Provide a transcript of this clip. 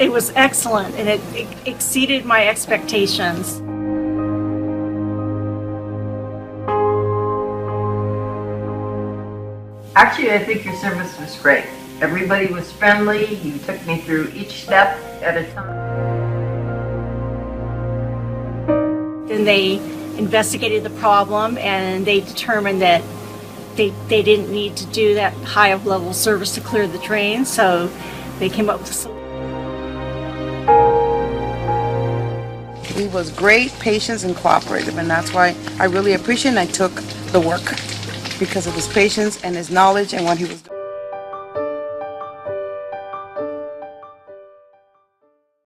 It was excellent, and it exceeded my expectations. Actually, I think your service was great. Everybody was friendly. You took me through each step at a time. Then they investigated the problem, and they determined that they didn't need to do that high level service to clear the drain, so they came up with a solution. He was great, patient, and cooperative, and that's why I really appreciate and I took the work because of his patience and his knowledge and what he was doing.